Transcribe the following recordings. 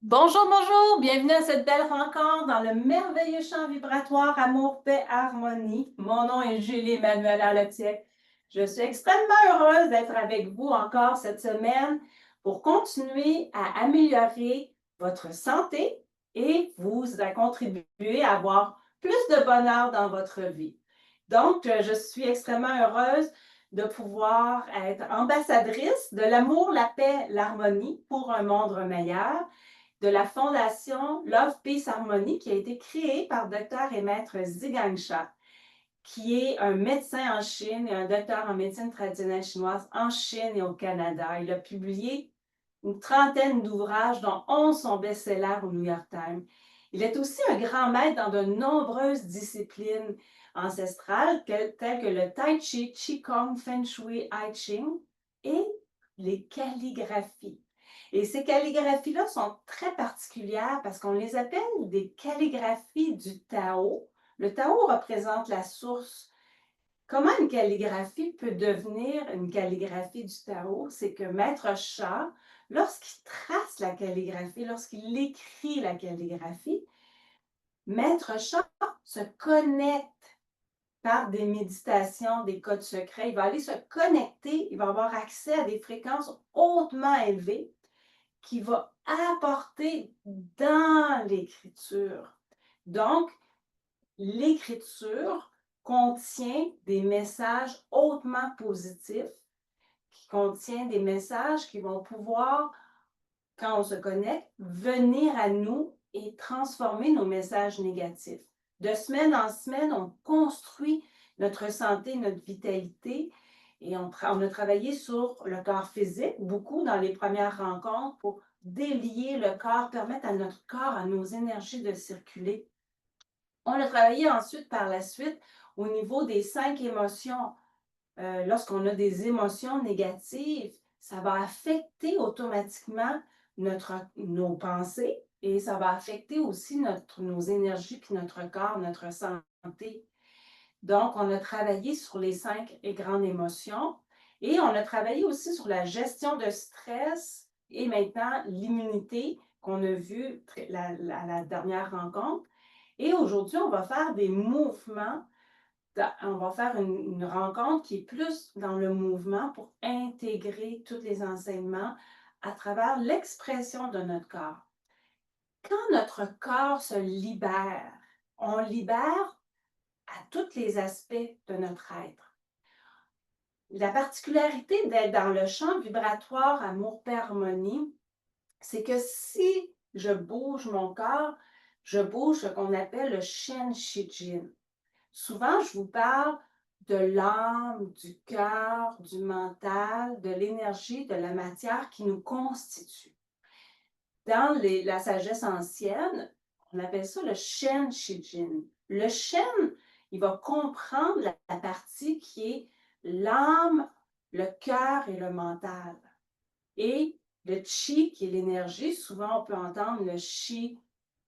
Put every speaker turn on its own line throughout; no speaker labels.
Bonjour, bonjour, bienvenue à cette belle rencontre dans le merveilleux champ vibratoire Amour, Paix, Harmonie. Mon nom est Julie Emmanuelle Arletiec. Je suis extrêmement heureuse d'être avec vous encore cette semaine pour continuer à améliorer votre santé et vous à contribuer à avoir plus de bonheur dans votre vie. Donc, je suis extrêmement heureuse de pouvoir être ambassadrice de l'amour, la paix, l'harmonie pour un monde meilleur de la fondation Love, Peace, Harmony qui a été créée par Dr et Maître Zhigang Sha, qui est un médecin en Chine et un docteur en médecine traditionnelle chinoise en Chine et au Canada. Il a publié une trentaine d'ouvrages, dont 11 sont best-sellers au New York Times. Il est aussi un grand maître dans de nombreuses disciplines ancestrales, telles que le Tai Chi, Qigong, Feng Shui, I Ching et les calligraphies. Et ces calligraphies-là sont très particulières parce qu'on les appelle des calligraphies du Tao. Le Tao représente la source. Comment une calligraphie peut devenir une calligraphie du Tao? C'est que Maître Sha, lorsqu'il trace la calligraphie, lorsqu'il écrit la calligraphie, Maître Sha se connecte par des méditations, des codes secrets. Il va aller se connecter, il va avoir accès à des fréquences hautement élevées qui va apporter dans l'écriture. Donc, l'écriture contient des messages hautement positifs, qui contient des messages qui vont pouvoir, quand on se connecte, venir à nous et transformer nos messages négatifs. De semaine en semaine, on construit notre santé, notre vitalité, et on a travaillé sur le corps physique, beaucoup dans les premières rencontres, pour délier le corps, permettre à notre corps, à nos énergies de circuler. On a travaillé ensuite, par la suite, au niveau des 5 émotions. Lorsqu'on a des émotions négatives, ça va affecter automatiquement nos pensées et ça va affecter aussi nos énergies, puis notre corps, notre santé. Donc, on a travaillé sur les 5 grandes émotions et on a travaillé aussi sur la gestion de stress et maintenant l'immunité qu'on a vu à la dernière rencontre. Et aujourd'hui, on va faire des mouvements. On va faire une rencontre qui est plus dans le mouvement pour intégrer tous les enseignements à travers l'expression de notre corps. Quand notre corps se libère, on libère à tous les aspects de notre être. La particularité d'être dans le champ vibratoire amour, paix, harmonie, c'est que si je bouge mon corps, je bouge ce qu'on appelle le Shen Shijin. Souvent, je vous parle de l'âme, du cœur, du mental, de l'énergie, de la matière qui nous constitue. Dans la sagesse ancienne, on appelle ça le Shen Shijin. Le Shen, il va comprendre la partie qui est l'âme, le cœur et le mental. Et le Chi, qui est l'énergie, souvent on peut entendre le Chi,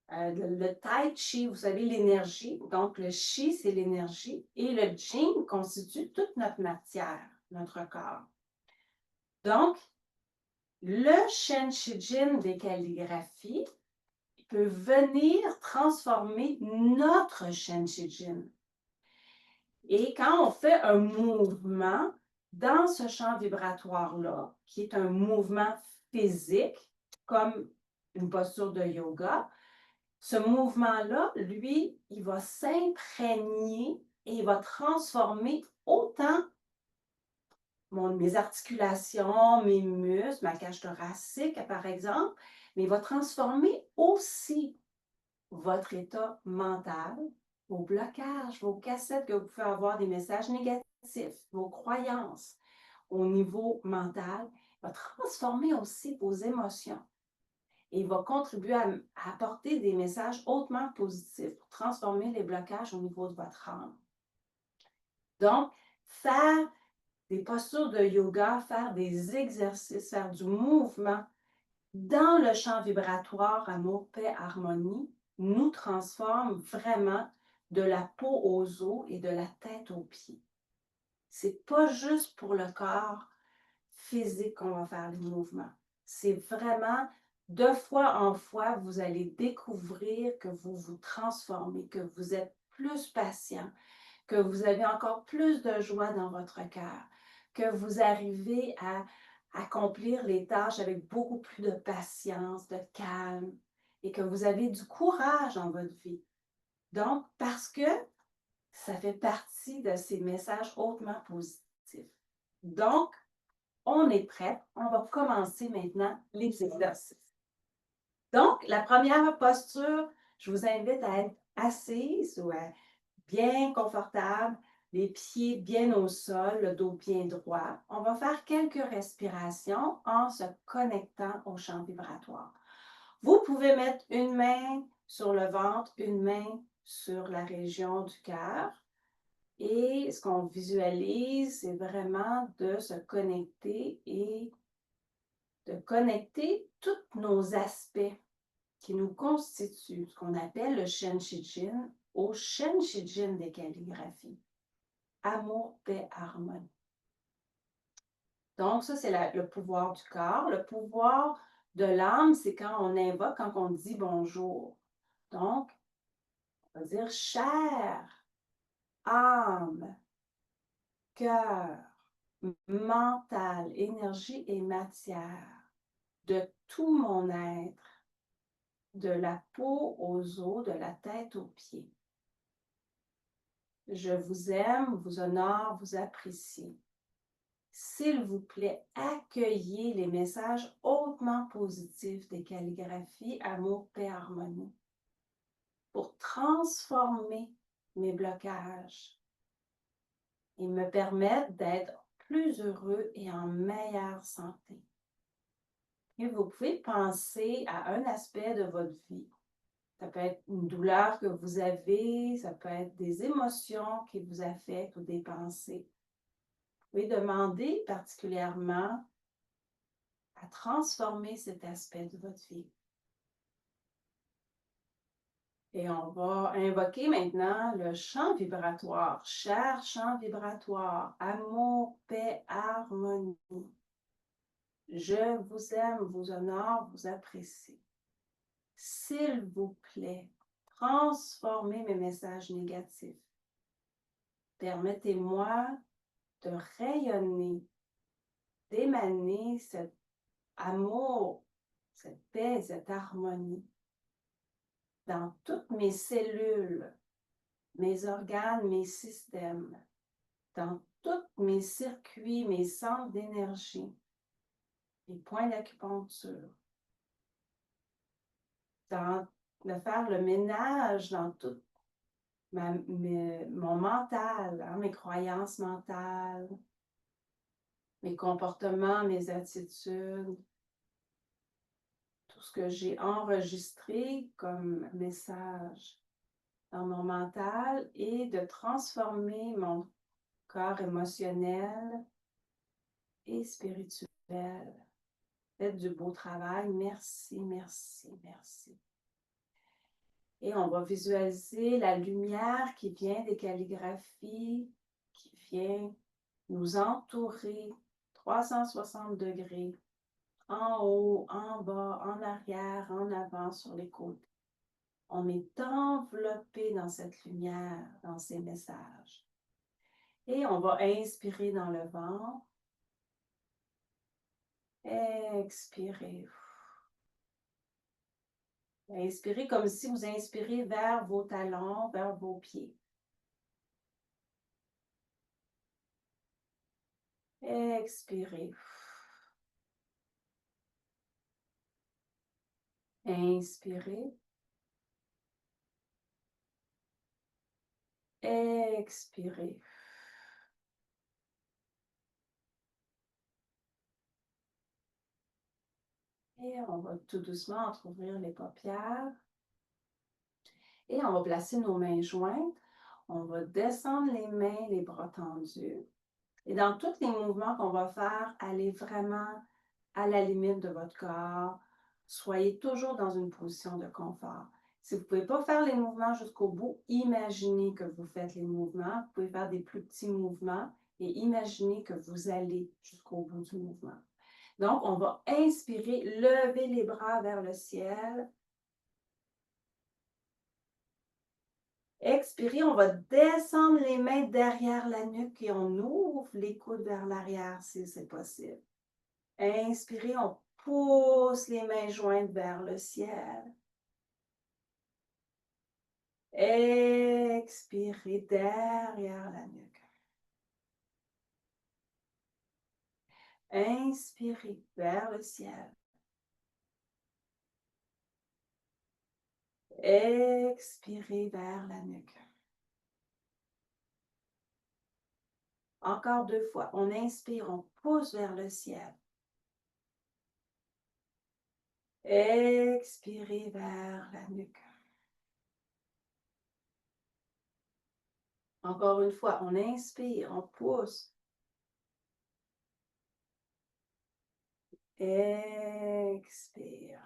le Tai Chi, vous savez, l'énergie. Donc, le Chi, c'est l'énergie. Et le Jing constitue toute notre matière, notre corps. Donc, le Shen Shijin des calligraphies peut venir transformer notre Shen Shijin. Et quand on fait un mouvement dans ce champ vibratoire-là, qui est un mouvement physique, comme une posture de yoga, ce mouvement-là, lui, il va s'imprégner et il va transformer autant mes articulations, mes muscles, ma cage thoracique, par exemple, mais il va transformer aussi votre état mental, vos blocages, vos cassettes que vous pouvez avoir, des messages négatifs, vos croyances au niveau mental, il va transformer aussi vos émotions. Et il va contribuer à apporter des messages hautement positifs pour transformer les blocages au niveau de votre âme. Donc, faire des postures de yoga, faire des exercices, faire du mouvement dans le champ vibratoire amour, paix, harmonie, nous transforme vraiment de la peau aux os et de la tête aux pieds. C'est pas juste pour le corps physique qu'on va faire les mouvements. C'est vraiment De fois en fois, vous allez découvrir que vous vous transformez, que vous êtes plus patient, que vous avez encore plus de joie dans votre cœur, que vous arrivez à accomplir les tâches avec beaucoup plus de patience, de calme, et que vous avez du courage dans votre vie. Donc, parce que ça fait partie de ces messages hautement positifs. Donc, on est prêt. On va commencer maintenant les exercices. Donc, la première posture, je vous invite à être assise ou bien confortable, les pieds bien au sol, le dos bien droit. On va faire quelques respirations en se connectant au champ vibratoire. Vous pouvez mettre une main sur le ventre, une main sur la région du cœur. Et ce qu'on visualise, c'est vraiment de se connecter et de connecter tous nos aspects qui nous constituent, ce qu'on appelle le Shen Shi Jin, au Shen Shi Jin des calligraphies. Amour, paix, harmonie. Donc, ça, c'est le pouvoir du corps. Le pouvoir de l'âme, c'est quand on invoque, quand on dit bonjour. Donc, on va dire chair, âme, cœur, mental, énergie et matière de tout mon être, de la peau aux os, de la tête aux pieds. Je vous aime, vous honore, vous apprécie. S'il vous plaît, accueillez les messages hautement positifs des calligraphies Amour, paix, harmonie pour transformer mes blocages et me permettre d'être plus heureux et en meilleure santé. Et vous pouvez penser à un aspect de votre vie. Ça peut être une douleur que vous avez, ça peut être des émotions qui vous affectent ou des pensées. Vous pouvez demander particulièrement à transformer cet aspect de votre vie. Et on va invoquer maintenant le champ vibratoire. Cher champ vibratoire, amour, paix, harmonie. Je vous aime, vous honore, vous apprécie. S'il vous plaît, transformez mes messages négatifs. Permettez-moi de rayonner, d'émaner cet amour, cette paix, cette harmonie dans toutes mes cellules, mes organes, mes systèmes, dans tous mes circuits, mes centres d'énergie, les points d'acupuncture, de faire le ménage dans tout mon mental, hein, mes croyances mentales, mes comportements, mes attitudes, tout ce que j'ai enregistré comme message dans mon mental et de transformer mon corps émotionnel et spirituel. Faites du beau travail. Merci, merci, merci. Et on va visualiser la lumière qui vient des calligraphies, qui vient nous entourer 360 degrés, en haut, en bas, en arrière, en avant, sur les côtés. On est enveloppé dans cette lumière, dans ces messages. Et on va inspirer dans le ventre. Expirez. Inspirez comme si vous inspirez vers vos talons, vers vos pieds. Expirez. Inspirez. Expirez. Et on va tout doucement entrouvrir les paupières. Et on va placer nos mains jointes. On va descendre les mains, les bras tendus. Et dans tous les mouvements qu'on va faire, allez vraiment à la limite de votre corps. Soyez toujours dans une position de confort. Si vous ne pouvez pas faire les mouvements jusqu'au bout, imaginez que vous faites les mouvements. Vous pouvez faire des plus petits mouvements et imaginez que vous allez jusqu'au bout du mouvement. Donc, on va inspirer, lever les bras vers le ciel. Expirer, on va descendre les mains derrière la nuque et on ouvre les coudes vers l'arrière si c'est possible. Inspirez, on pousse les mains jointes vers le ciel. Expirez derrière la nuque. Inspirez vers le ciel. Expirez vers la nuque. Encore 2 fois. On inspire, on pousse vers le ciel. Expirez vers la nuque. Encore une fois, on inspire, on pousse. Expire.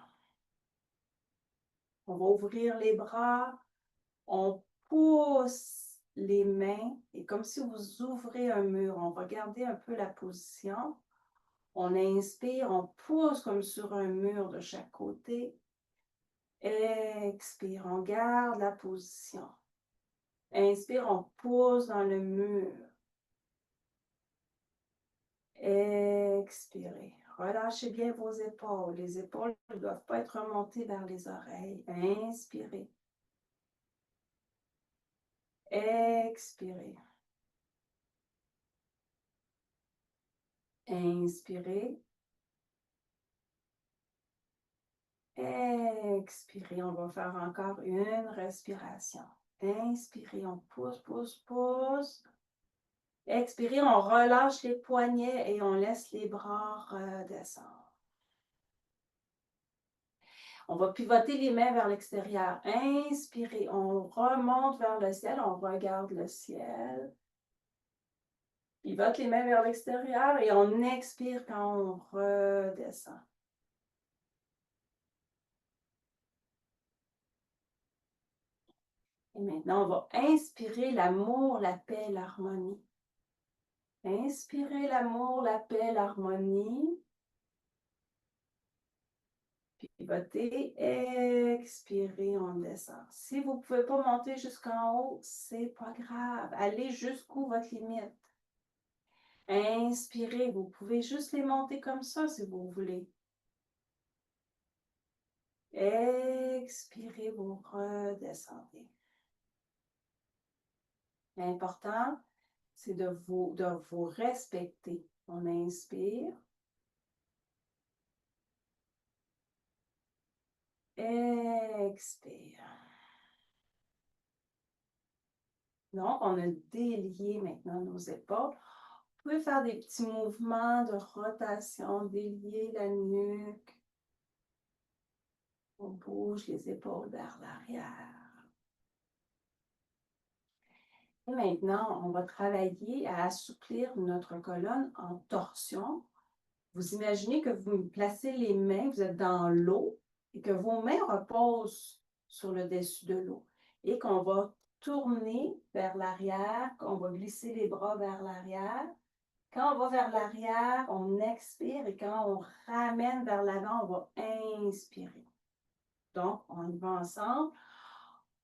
On va ouvrir les bras. On pousse les mains et comme si vous ouvrez un mur. On va garder un peu la position. On inspire, on pousse comme sur un mur de chaque côté. Expire, on garde la position. Inspire, on pousse dans le mur. Expirez. Relâchez bien vos épaules. Les épaules ne doivent pas être remontées vers les oreilles. Inspirez. Expirez. Inspirez. Expirez. On va faire encore une respiration. Inspirez. On pousse, pousse, pousse. Expirez. On relâche les poignets et on laisse les bras redescendre. On va pivoter les mains vers l'extérieur. Inspirez. On remonte vers le ciel. On regarde le ciel. Pivote les mains vers l'extérieur et on expire quand on redescend. Et maintenant, on va inspirer l'amour, la paix, l'harmonie. Inspirez l'amour, la paix, l'harmonie. Pivotez, expirez, on descend. Si vous ne pouvez pas monter jusqu'en haut, c'est pas grave. Allez jusqu'où votre limite. Inspirez, vous pouvez juste les monter comme ça si vous voulez. Expirez, vous redescendez. L'important, c'est de vous respecter. On inspire. Expire. Donc, on a délié maintenant nos épaules. Vous pouvez faire des petits mouvements de rotation, délier la nuque. On bouge les épaules vers l'arrière. Et maintenant, on va travailler à assouplir notre colonne en torsion. Vous imaginez que vous placez les mains, vous êtes dans l'eau et que vos mains reposent sur le dessus de l'eau et qu'on va tourner vers l'arrière, qu'on va glisser les bras vers l'arrière. Quand on va vers l'arrière, on expire et quand on ramène vers l'avant, on va inspirer. Donc, on y va ensemble.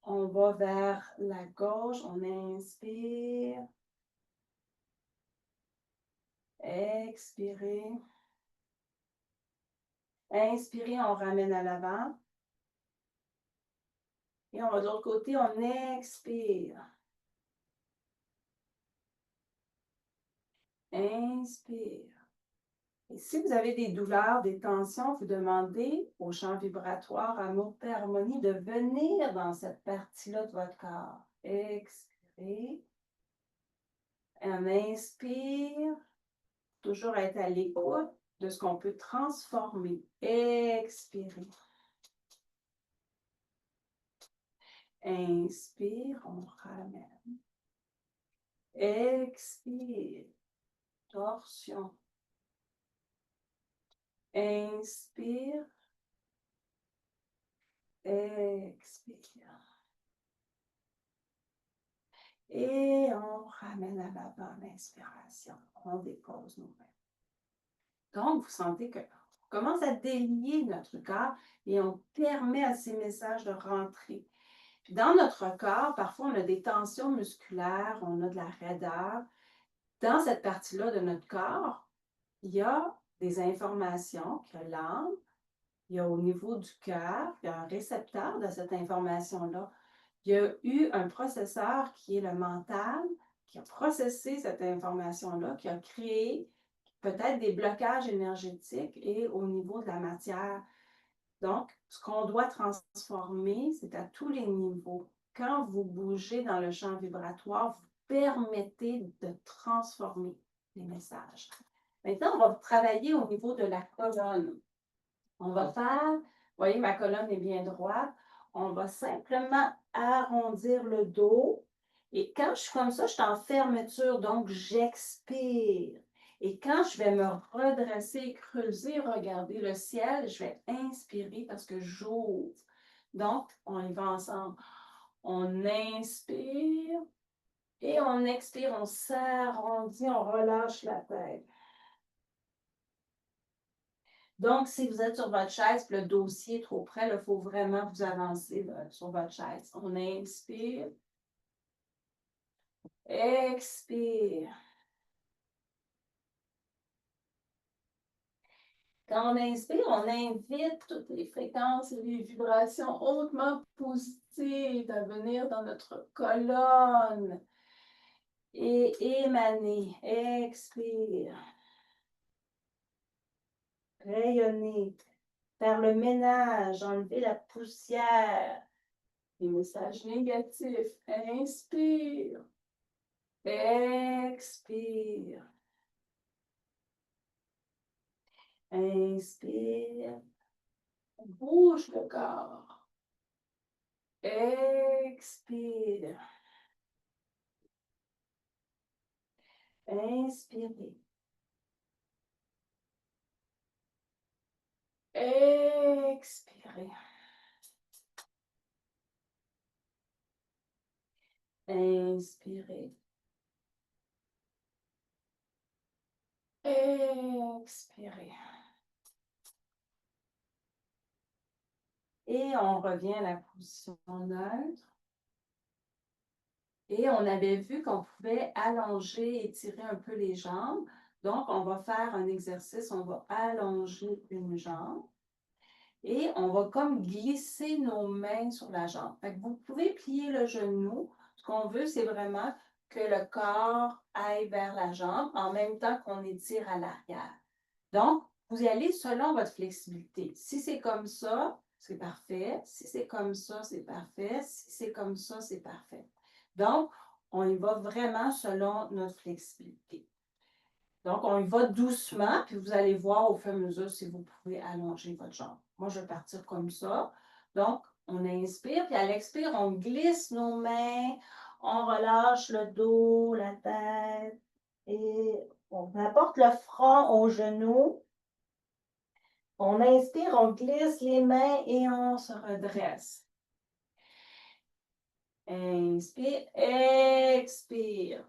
On va vers la gauche, on inspire. Expirez. Inspirez, on ramène à l'avant. Et on va de l'autre côté, on expire. Inspire. Et si vous avez des douleurs, des tensions, vous demandez au champ vibratoire, amour, paix, harmonie, de venir dans cette partie-là de votre corps. Expirez. On inspire. Toujours être à l'écoute de ce qu'on peut transformer. Expirez. Inspire, on ramène. Expire. Torsion. Inspire. Expire. Et on ramène à l'avant l'inspiration. On dépose nos mains. Donc, vous sentez qu'on commence à délier notre corps et on permet à ces messages de rentrer. Puis dans notre corps, parfois, on a des tensions musculaires, on a de la raideur. Dans cette partie-là de notre corps, il y a des informations que l'âme, il y a au niveau du cœur, il y a un récepteur de cette information-là. Il y a eu un processeur qui est le mental, qui a processé cette information-là, qui a créé peut-être des blocages énergétiques et au niveau de la matière. Donc, ce qu'on doit transformer, c'est à tous les niveaux. Quand vous bougez dans le champ vibratoire, vous permettez de transformer les messages. Maintenant, on va travailler au niveau de la colonne. On va faire, vous voyez, ma colonne est bien droite. On va simplement arrondir le dos. Et quand je suis comme ça, je suis en fermeture, donc j'expire. Et quand je vais me redresser, creuser, regarder le ciel, je vais inspirer parce que j'ouvre. Donc, on y va ensemble. On inspire et on expire, on s'arrondit, on relâche la tête. Donc, si vous êtes sur votre chaise, le dossier est trop près, il faut vraiment vous avancer là, sur votre chaise. On inspire. Expire. Quand on inspire, on invite toutes les fréquences et les vibrations hautement positives à venir dans notre colonne et émaner. Expire. Rayonner. Faire le ménage, enlever la poussière, les messages négatifs. Inspire. Expire. Inspire. Bouge le corps. Expire. Inspirez. Expirez. Inspirez. Expirez. Et on revient à la position neutre. Et on avait vu qu'on pouvait allonger, étirer un peu les jambes. Donc, on va faire un exercice, on va allonger une jambe. Et on va comme glisser nos mains sur la jambe. Fait que vous pouvez plier le genou. Ce qu'on veut, c'est vraiment que le corps aille vers la jambe en même temps qu'on étire à l'arrière. Donc, vous y allez selon votre flexibilité. Si c'est comme ça, c'est parfait. Si c'est comme ça, c'est parfait. Si c'est comme ça, c'est parfait. Donc, on y va vraiment selon notre flexibilité. Donc, on y va doucement, puis vous allez voir au fur et à mesure si vous pouvez allonger votre jambe. Moi, je vais partir comme ça. Donc, on inspire, puis à l'expire, on glisse nos mains, on relâche le dos, la tête, et on apporte le front aux genoux. On inspire, on glisse les mains et on se redresse. Inspire, expire.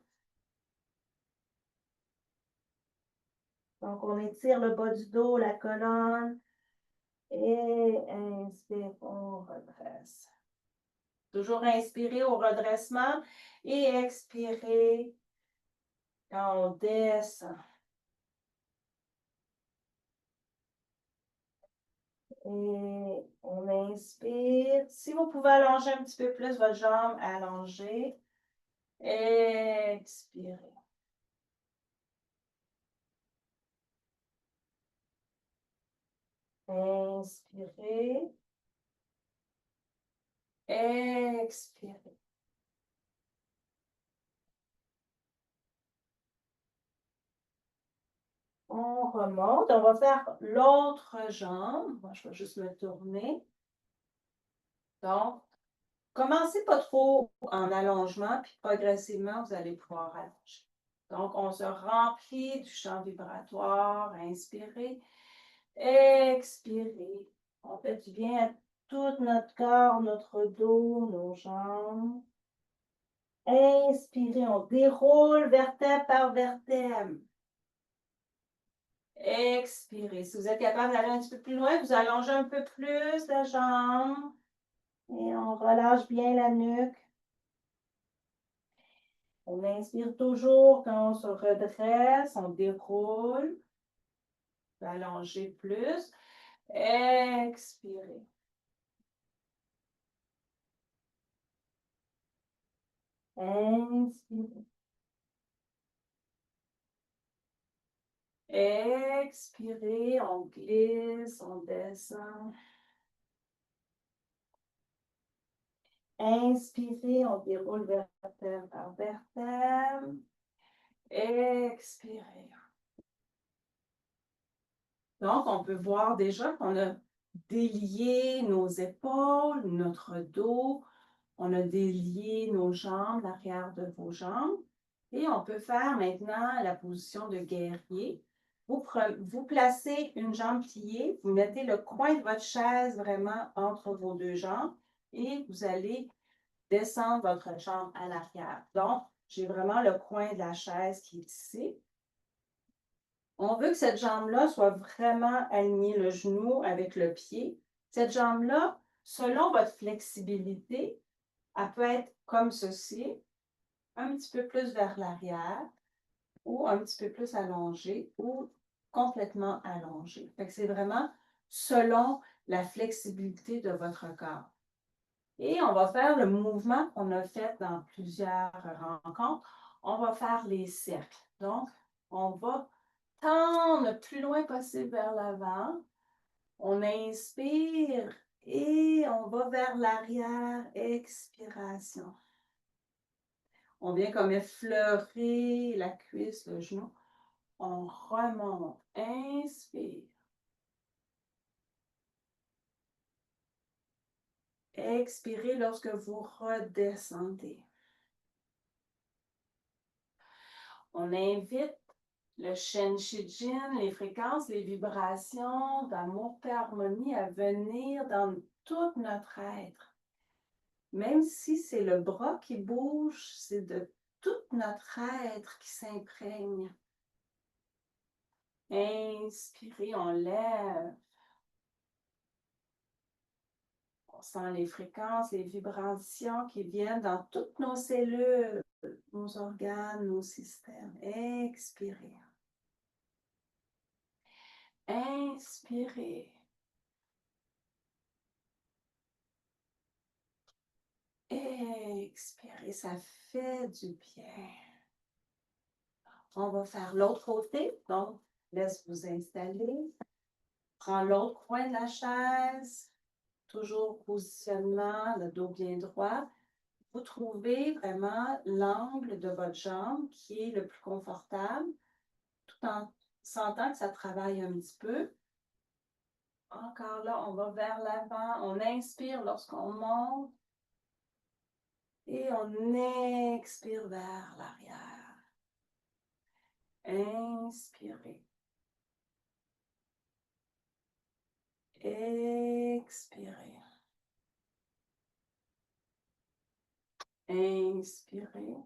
Donc, on étire le bas du dos, la colonne. Et inspire, on redresse. Toujours inspirer au redressement et expirer quand on descend. Et on inspire. Si vous pouvez allonger un petit peu plus votre jambe, allongez. Expirez. Inspirez. Expirez. On remonte. On va faire l'autre jambe. Moi, je vais juste me tourner. Donc, commencez pas trop en allongement, puis progressivement, vous allez pouvoir allonger. Donc, on se remplit du champ vibratoire. Inspirez. Expirez. On fait du bien à tout notre corps, notre dos, nos jambes. Inspirez. On déroule vertèbre par vertèbre. Expirez. Si vous êtes capable d'aller un petit peu plus loin, vous allongez un peu plus la jambe. Et on relâche bien la nuque. On inspire toujours quand on se redresse, on déroule. Allonger plus. Expirez. Inspirez. Expirez, on glisse, on descend. Inspirez, on déroule vertèbre par vertèbre. Expirez. Donc, on peut voir déjà qu'on a délié nos épaules, notre dos. On a délié nos jambes, l'arrière de vos jambes. Et on peut faire maintenant la position de guerrier. Vous placez une jambe pliée, vous mettez le coin de votre chaise vraiment entre vos deux jambes et vous allez descendre votre jambe à l'arrière. Donc, j'ai vraiment le coin de la chaise qui est ici. On veut que cette jambe-là soit vraiment alignée, le genou avec le pied. Cette jambe-là, selon votre flexibilité, elle peut être comme ceci, un petit peu plus vers l'arrière, ou un petit peu plus allongée, ou complètement allongée. Fait que c'est vraiment selon la flexibilité de votre corps. Et on va faire le mouvement qu'on a fait dans plusieurs rencontres. On va faire les cercles. Donc, on va tendre le plus loin possible vers l'avant. On inspire et on va vers l'arrière. Expiration. On vient comme effleurer la cuisse, le genou. On remonte. Inspire. Expirez lorsque vous redescendez. On invite le Shen Shi Jin, les fréquences, les vibrations d'amour et harmonie à venir dans tout notre être. Même si c'est le bras qui bouge, c'est de tout notre être qui s'imprègne. Inspirez, on lève. On sent les fréquences, les vibrations qui viennent dans toutes nos cellules, nos organes, nos systèmes. Expirez. Inspirez. Expirez, ça fait du bien. On va faire l'autre côté, donc laisse vous installer. Prends l'autre coin de la chaise, toujours positionnement, le dos bien droit. Vous trouvez vraiment l'angle de votre jambe qui est le plus confortable, tout en sentant que ça travaille un petit peu. Encore là, on va vers l'avant. On inspire lorsqu'on monte. Et on expire vers l'arrière. Inspirez. Expirez. Inspirez.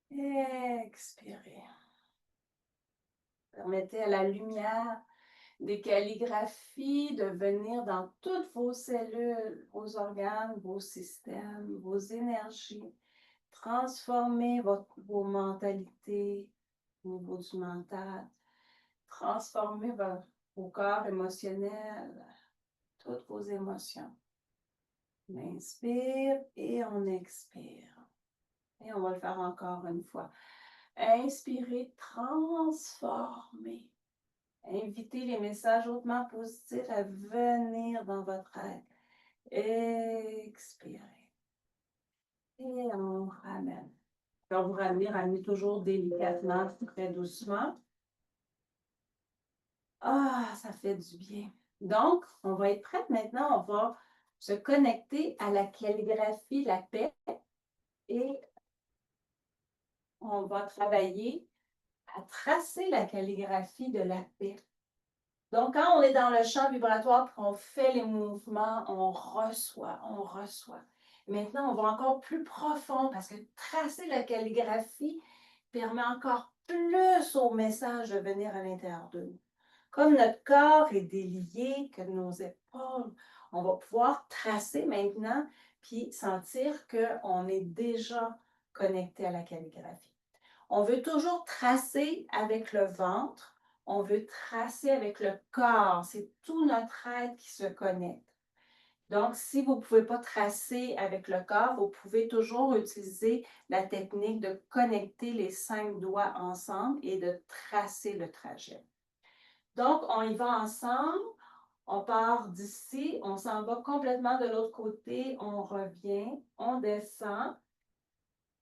Expirez. Permettez à la lumière des calligraphies de venir dans toutes vos cellules, vos organes, vos systèmes, vos énergies. Transformez vos mentalités au niveau du mental. Transformez vos corps émotionnels, toutes vos émotions. On inspire et on expire. Et on va le faire encore une fois. Inspirez, transformez. Invitez les messages hautement positifs à venir dans votre être. Expirez. Et on ramène. On va vous ramener toujours délicatement, très doucement. Ah, ça fait du bien. Donc, on va être prête maintenant. On va se connecter à la calligraphie, la paix, et on va travailler à tracer la calligraphie de la paix. Donc, quand on est dans le champ vibratoire, qu'on fait les mouvements, on reçoit, on reçoit. Maintenant, on va encore plus profond parce que tracer la calligraphie permet encore plus au message de venir à l'intérieur de nous. Comme notre corps est délié, que nos épaules, on va pouvoir tracer maintenant, puis sentir qu'on est déjà connecté à la calligraphie. On veut toujours tracer avec le ventre, on veut tracer avec le corps, c'est tout notre être qui se connecte. Donc, si vous ne pouvez pas tracer avec le corps, vous pouvez toujours utiliser la technique de connecter les 5 doigts ensemble et de tracer le trajet. Donc, on y va ensemble, on part d'ici, on s'en va complètement de l'autre côté, on revient, on descend,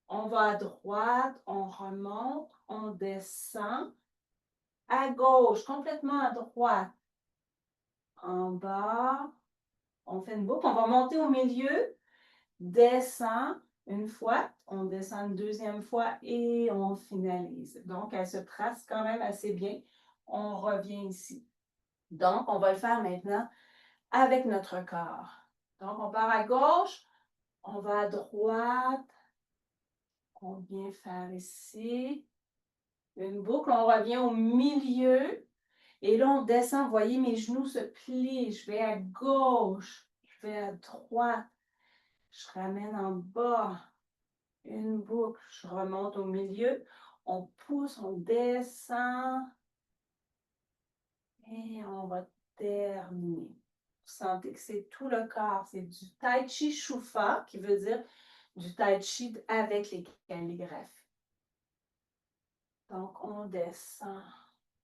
on va à droite, on remonte, on descend, à gauche, complètement à droite, en bas, on fait une boucle, on va monter au milieu, descend une fois, on descend une deuxième fois et on finalise. Donc, elle se trace quand même assez bien. On revient ici. Donc, on va le faire maintenant avec notre corps. Donc, on part à gauche, on va à droite, on vient faire ici une boucle, on revient au milieu et là, on descend. Vous voyez, mes genoux se plient. Je vais à gauche, je vais à droite, je ramène en bas. Une boucle, je remonte au milieu, on pousse, on descend et on va terminer. Vous sentez que c'est tout le corps, c'est du Tai Chi Shufa, qui veut dire du Tai Chi avec les calligraphies. Donc, on descend,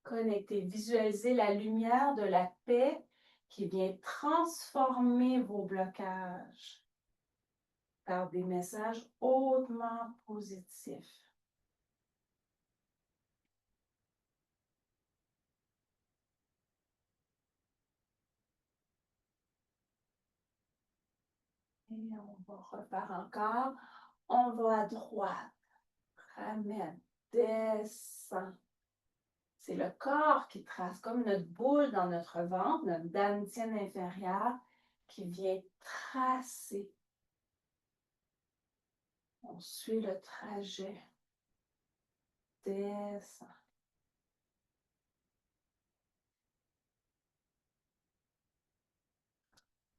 connectez, visualisez la lumière de la paix qui vient transformer vos blocages par des messages hautement positifs. Et on va refaire encore. On va à droite, ramène, descend. C'est le corps qui trace, comme notre boule dans notre ventre, notre dantienne inférieure, qui vient tracer. On suit le trajet. Descend.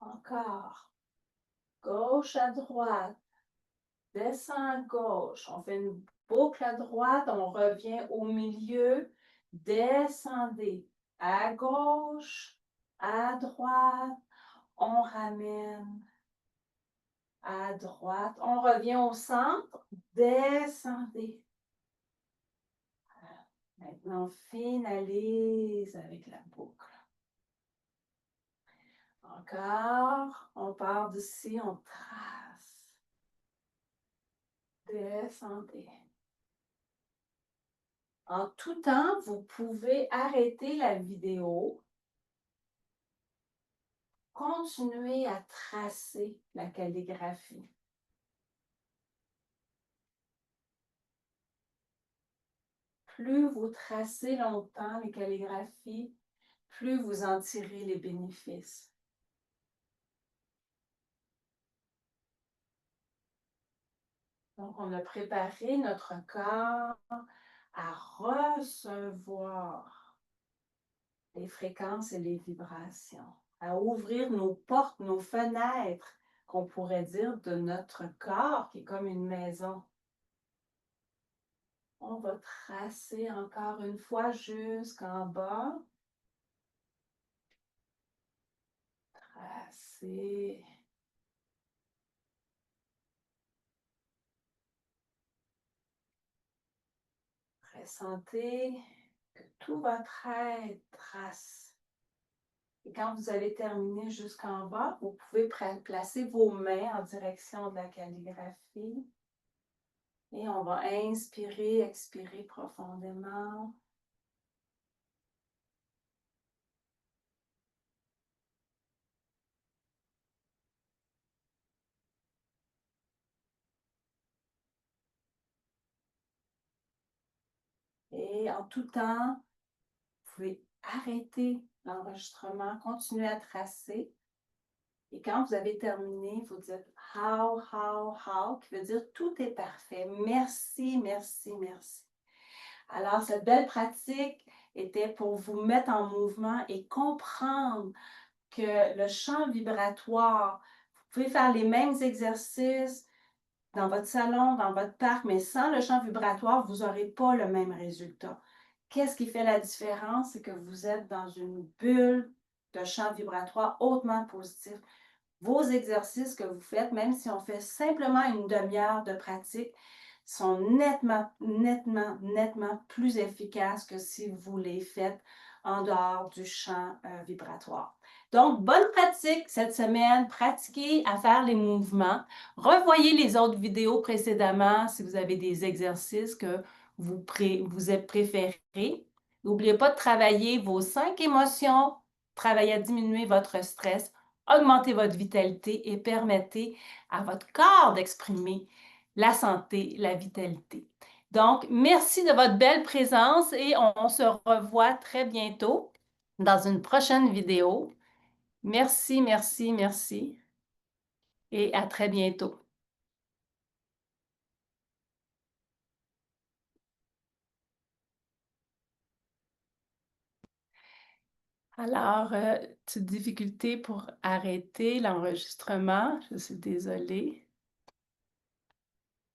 Encore. Gauche à droite. Descend à gauche. On fait une boucle à droite. On revient au milieu. Descendez. À gauche. À droite. On ramène. À droite. On revient au centre. Descendez. Maintenant, on finalise avec la boucle. Encore. On part d'ici. On trace. Descendez. En tout temps, vous pouvez arrêter la vidéo, continuer à tracer la calligraphie. Plus vous tracez longtemps les calligraphies, plus vous en tirez les bénéfices. Donc, on a préparé notre corps à recevoir les fréquences et les vibrations, à ouvrir nos portes, nos fenêtres, qu'on pourrait dire, de notre corps, qui est comme une maison. On va tracer encore une fois jusqu'en bas. Tracer. Ressentez que tout votre être trace. Et quand vous allez terminer jusqu'en bas, vous pouvez placer vos mains en direction de la calligraphie. Et on va inspirer, expirer profondément. Et en tout temps, vous pouvez arrêter l'enregistrement, continuer à tracer. Et quand vous avez terminé, vous dites how, qui veut dire tout est parfait. Merci, merci, merci. Alors, cette belle pratique était pour vous mettre en mouvement et comprendre que le champ vibratoire, vous pouvez faire les mêmes exercices dans votre salon, dans votre parc, mais sans le champ vibratoire, vous n'aurez pas le même résultat. Qu'est-ce qui fait la différence? C'est que vous êtes dans une bulle de champ vibratoire hautement positif. Vos exercices que vous faites, même si on fait simplement une demi-heure de pratique, sont nettement plus efficaces que si vous les faites en dehors du champ vibratoire. Donc, bonne pratique cette semaine. Pratiquez à faire les mouvements. Revoyez les autres vidéos précédemment si vous avez des exercices que vous êtes préférés. N'oubliez pas de travailler vos 5 émotions, travailler à diminuer votre stress, augmentez votre vitalité et permettez à votre corps d'exprimer la santé, la vitalité. Donc, merci de votre belle présence et on se revoit très bientôt dans une prochaine vidéo. Merci, merci, merci et à très bientôt. Alors, petite difficulté pour arrêter l'enregistrement, je suis désolée.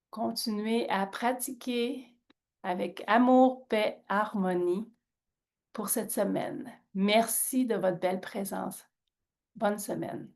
Continuez à pratiquer avec amour, paix, harmonie pour cette semaine. Merci de votre belle présence. Bonne semaine.